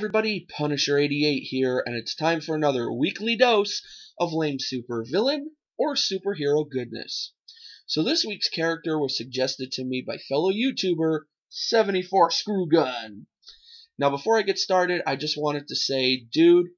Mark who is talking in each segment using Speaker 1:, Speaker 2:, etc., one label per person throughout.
Speaker 1: everybody, Punisher88 here, and it's time for another weekly dose of lame supervillain or superhero goodness. So this week's character was suggested to me by fellow YouTuber 74screwgun. Now before I get started, I just wanted to say, dude,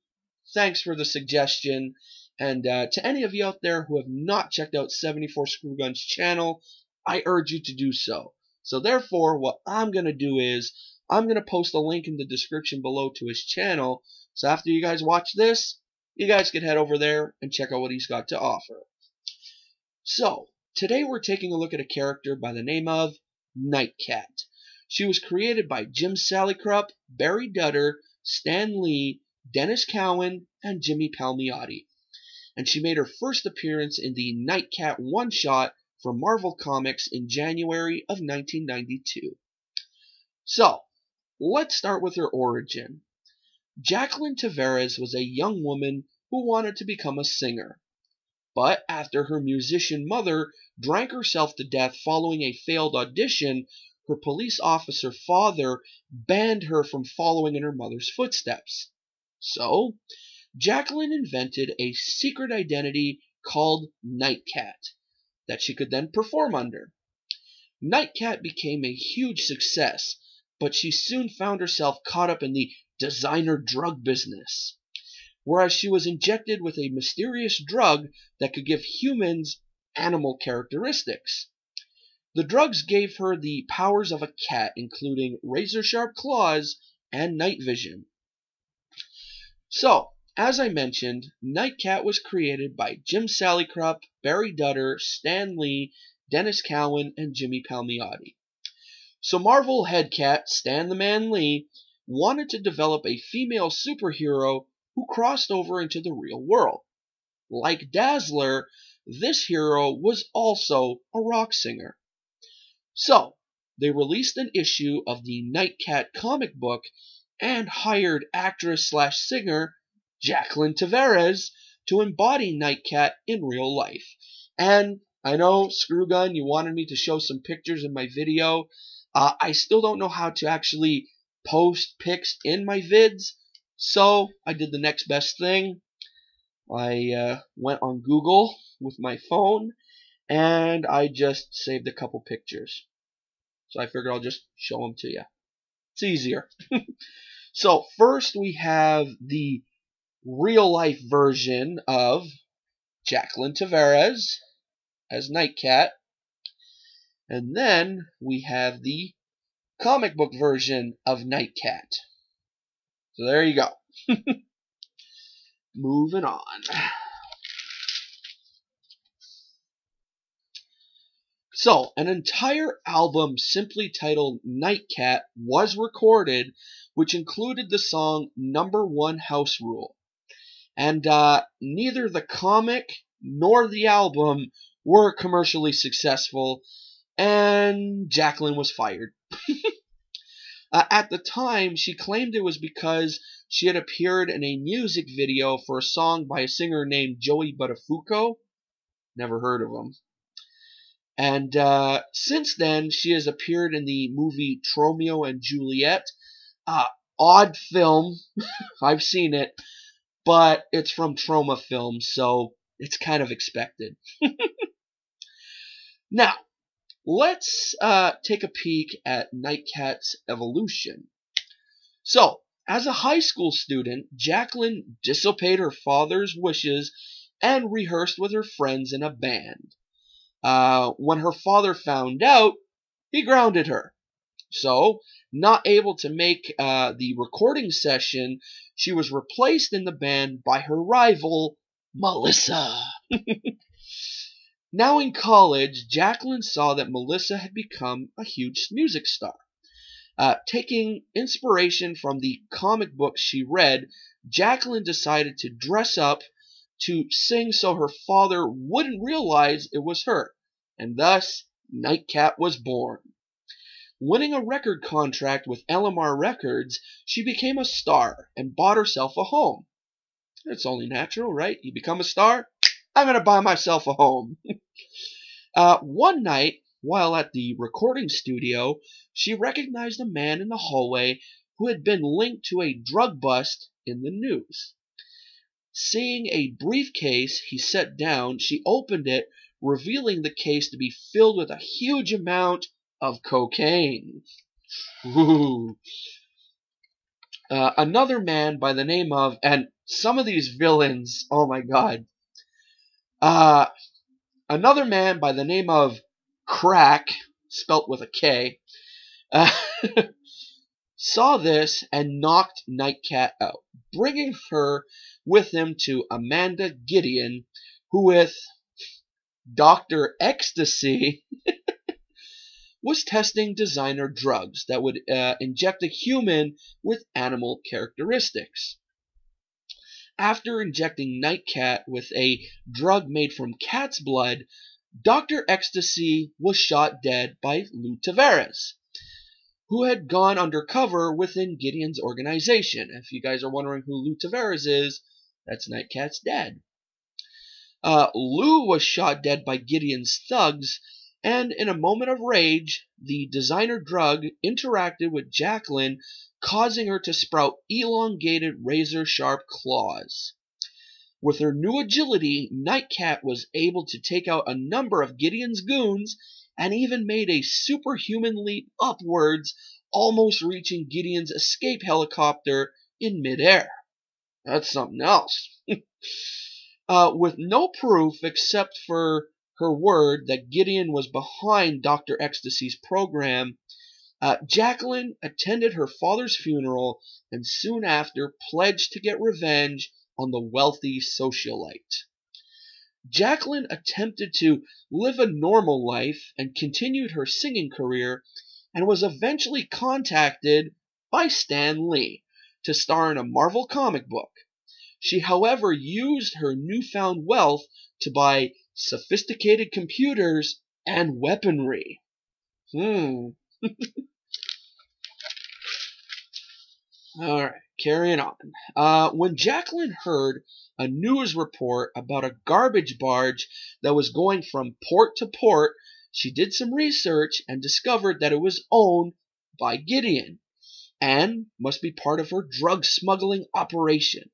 Speaker 1: thanks for the suggestion, and to any of you out there who have not checked out 74screwgun's channel, I urge you to do so. So therefore, what I'm going to do is, I'm going to post a link in the description below to his channel, so after you guys watch this, you guys can head over there and check out what he's got to offer. So, today we're taking a look at a character by the name of Nightcat. She was created by Jim Salicrup, Barry Dudder, Stan Lee, Dennis Cowan, and Jimmy Palmiotti. And she made her first appearance in the Nightcat one-shot from Marvel Comics in January of 1992. So, let's start with her origin. Jacqueline Tavares was a young woman who wanted to become a singer. But after her musician mother drank herself to death following a failed audition, her police officer father banned her from following in her mother's footsteps. So, Jacqueline invented a secret identity called Nightcat that she could then perform under. Nightcat became a huge success, but she soon found herself caught up in the designer drug business, whereas she was injected with a mysterious drug that could give humans animal characteristics. The drugs gave her the powers of a cat, including razor-sharp claws and night vision. So, as I mentioned, Nightcat was created by Jim Salicrup, Barry Dudder, Stan Lee, Dennis Cowan, and Jimmy Palmiotti. So Marvel head cat Stan the Man Lee wanted to develop a female superhero who crossed over into the real world. Like Dazzler, this hero was also a rock singer. So, they released an issue of the Nightcat comic book and hired actress/singer Jacqueline Tavares to embody Nightcat in real life. And I know, Screwgun, you wanted me to show some pictures in my video. I still don't know how to actually post pics in my vids, so I did the next best thing. I went on Google with my phone, and I just saved a couple pictures. So I figured I'll just show them to you. It's easier. So first we have the real-life version of Jacqueline Tavares as Nightcat. And then we have the comic book version of Nightcat. So there you go. Moving on. So, an entire album simply titled Nightcat was recorded, which included the song Number One House Rule. And neither the comic nor the album were commercially successful, and Jacqueline was fired. At the time, she claimed it was because she had appeared in a music video for a song by a singer named Joey Buttafuoco. Never heard of him. And since then, she has appeared in the movie Tromeo and Juliet. Odd film. I've seen it. But it's from Troma Films, so it's kind of expected. Now, let's take a peek at Nightcat's evolution. So, as a high school student, Jacqueline disobeyed her father's wishes and rehearsed with her friends in a band. When her father found out, he grounded her. So, not able to make the recording session, she was replaced in the band by her rival, Melissa. Now in college, Jacqueline saw that Melissa had become a huge music star. Taking inspiration from the comic books she read, Jacqueline decided to dress up to sing so her father wouldn't realize it was her, and thus Nightcat was born. Winning a record contract with LMR Records, she became a star and bought herself a home. It's only natural, right? You become a star? I'm going to buy myself a home. One night, while at the recording studio, she recognized a man in the hallway who had been linked to a drug bust in the news. Seeing a briefcase he set down, she opened it, revealing the case to be filled with a huge amount of cocaine. Ooh. Another man by the name of, and some of these villains, oh my god. Another man by the name of Crack, spelt with a K, saw this and knocked Nightcat out, bringing her with him to Amanda Gideon, who with Dr. Ecstasy was testing designer drugs that would inject a human with animal characteristics. After injecting Nightcat with a drug made from cat's blood, Dr. Ecstasy was shot dead by Lou Tavares, who had gone undercover within Gideon's organization. If you guys are wondering who Lou Tavares is, that's Nightcat's dad. Lou was shot dead by Gideon's thugs, and in a moment of rage, the designer drug interacted with Jacqueline, causing her to sprout elongated razor-sharp claws. With her new agility, Nightcat was able to take out a number of Gideon's goons and even made a superhuman leap upwards, almost reaching Gideon's escape helicopter in midair. That's something else. With no proof except for her word that Gideon was behind Dr. Ecstasy's program, Jacqueline attended her father's funeral and soon after pledged to get revenge on the wealthy socialite. Jacqueline attempted to live a normal life and continued her singing career, and was eventually contacted by Stan Lee to star in a Marvel comic book. She, however, used her newfound wealth to buy sophisticated computers and weaponry. Alright, carrying on. When Jacqueline heard a news report about a garbage barge that was going from port to port, she did some research and discovered that it was owned by Gideon and must be part of her drug smuggling operation.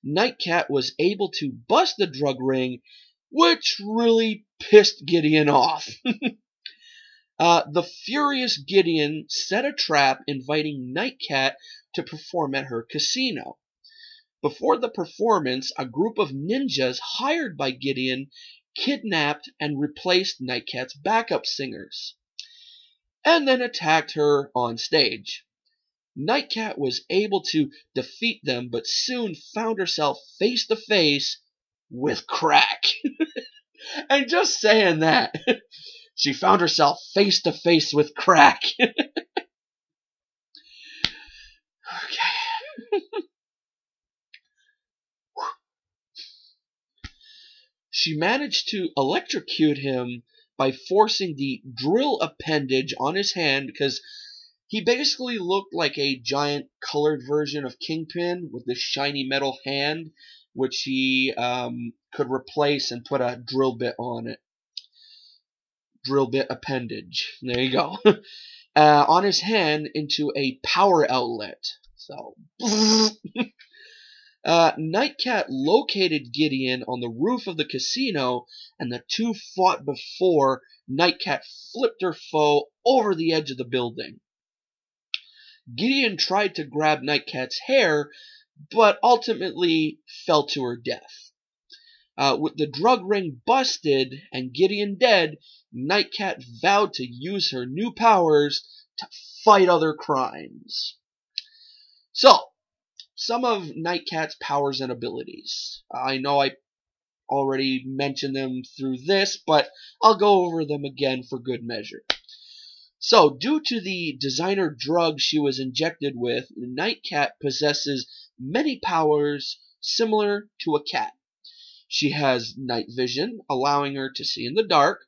Speaker 1: Nightcat was able to bust the drug ring, which really pissed Gideon off. The furious Gideon set a trap inviting Nightcat to perform at her casino. Before the performance, a group of ninjas hired by Gideon kidnapped and replaced Nightcat's backup singers, and then attacked her on stage. Nightcat was able to defeat them, but soon found herself face to face with Crack. And just saying that, she found herself face to face with Crack. Okay. She managed to electrocute him by forcing the drill appendage on his hand, because he basically looked like a giant colored version of Kingpin with this shiny metal hand, which he could replace and put a drill bit on it. Drill bit appendage. There you go. On his hand into a power outlet. So, Nightcat located Gideon on the roof of the casino, and the two fought before Nightcat flipped her foe over the edge of the building. Gideon tried to grab Nightcat's hair, but ultimately fell to her death. With the drug ring busted and Gideon dead, Nightcat vowed to use her new powers to fight other crimes. So, some of Nightcat's powers and abilities. I know I already mentioned them through this, but I'll go over them again for good measure. So, due to the designer drug she was injected with, Nightcat possesses many powers similar to a cat. She has night vision, allowing her to see in the dark.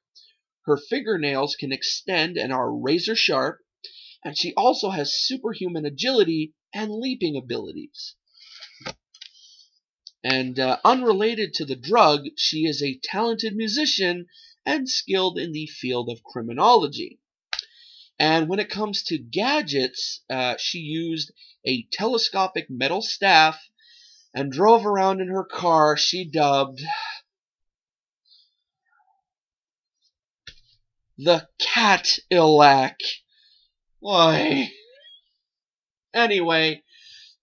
Speaker 1: Her fingernails can extend and are razor sharp, and she also has superhuman agility and leaping abilities. And unrelated to the drug, she is a talented musician and skilled in the field of criminology. And when it comes to gadgets, she used a telescopic metal staff and drove around in her car she dubbed the Cadillac. Why? Anyway,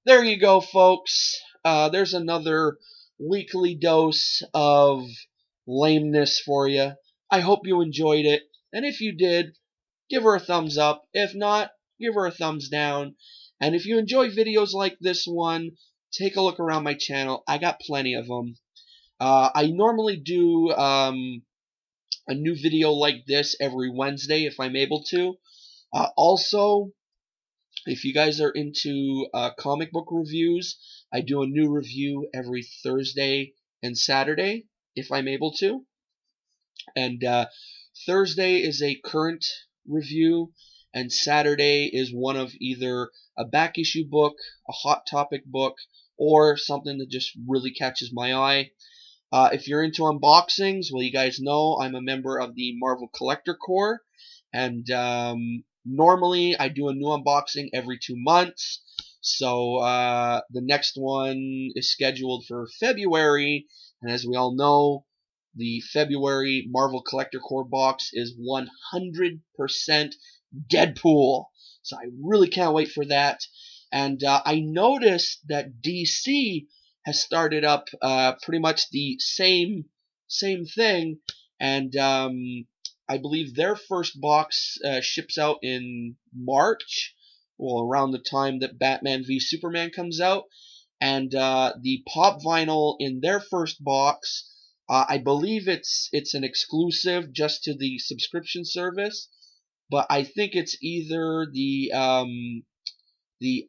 Speaker 1: there you go, folks. There's another weekly dose of lameness for you. I hope you enjoyed it. And if you did, give her a thumbs up. If not, give her a thumbs down. And if you enjoy videos like this one, take a look around my channel. I got plenty of them. I normally do a new video like this every Wednesday if I'm able to. Also, if you guys are into comic book reviews, I do a new review every Thursday and Saturday if I'm able to. And Thursday is a current review, and Saturday is one of either a back issue book, a hot topic book, or something that just really catches my eye. If you're into unboxings, well, you guys know I'm a member of the Marvel Collector Corps, and normally I do a new unboxing every 2 months. So the next one is scheduled for February, and as we all know, the February Marvel Collector Corps box is 100% Deadpool. So I really can't wait for that. And I noticed that DC has started up pretty much the same thing, and I believe their first box ships out in March, well, around the time that Batman v Superman comes out, and the pop vinyl in their first box, I believe it's an exclusive just to the subscription service, but I think it's either the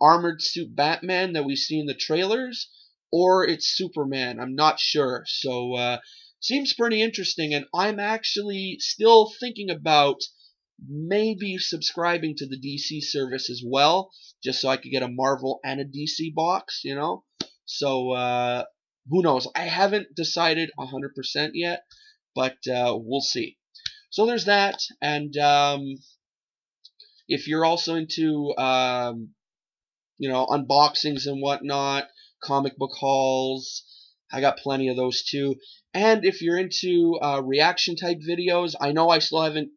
Speaker 1: armored suit Batman that we see in the trailers, or it's Superman. I'm not sure. So seems pretty interesting, and I'm actually still thinking about maybe subscribing to the DC service as well, just so I could get a Marvel and a DC box, you know. So who knows? I haven't decided 100% yet, but we'll see. So there's that, and if you're also into you know, unboxings and whatnot, comic book hauls, I got plenty of those too. And if you're into reaction type videos, I know I still haven't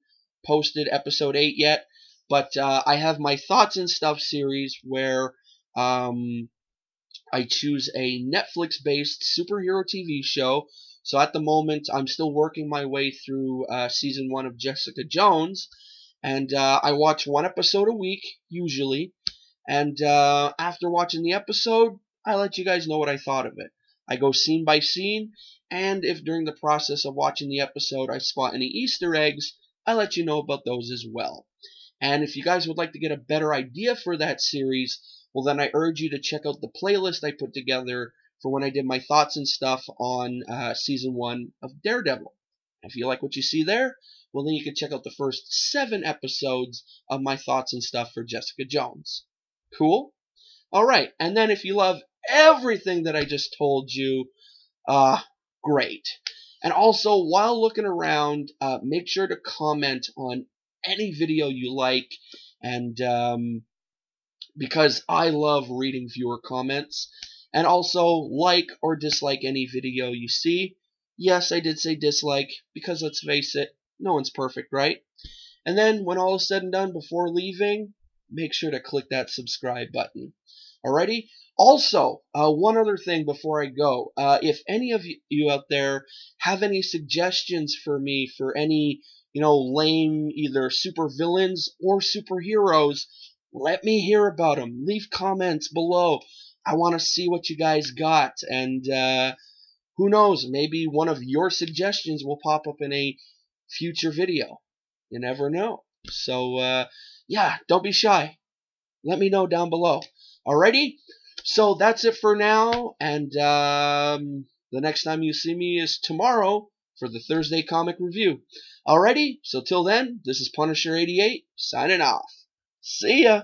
Speaker 1: posted episode 8 yet, but I have my Thoughts and Stuff series where I choose a Netflix-based superhero TV show. So at the moment, I'm still working my way through season 1 of Jessica Jones, and I watch 1 episode a week, usually. And after watching the episode, I let you guys know what I thought of it. I go scene by scene, and if during the process of watching the episode I spot any Easter eggs, I let you know about those as well. And if you guys would like to get a better idea for that series, well, then I urge you to check out the playlist I put together for when I did my Thoughts and Stuff on season 1 of Daredevil. If you like what you see there, well, then you can check out the first 7 episodes of my Thoughts and Stuff for Jessica Jones. Cool? Alright, and then if you love everything that I just told you, great. And also, while looking around, make sure to comment on any video you like, and because I love reading viewer comments. And also, like or dislike any video you see. Yes, I did say dislike, because let's face it, no one's perfect, right? And then, when all is said and done, before leaving, make sure to click that subscribe button. Alrighty? Also, one other thing before I go. If any of you out there have any suggestions for me for any, you know, lame either supervillains or superheroes, let me hear about them. Leave comments below. I want to see what you guys got. And who knows, maybe one of your suggestions will pop up in a future video. You never know. So, yeah, don't be shy. Let me know down below. Alrighty? So that's it for now, and the next time you see me is tomorrow for the Thursday comic review. Alrighty? So till then, this is Punisher88, signing off. See ya!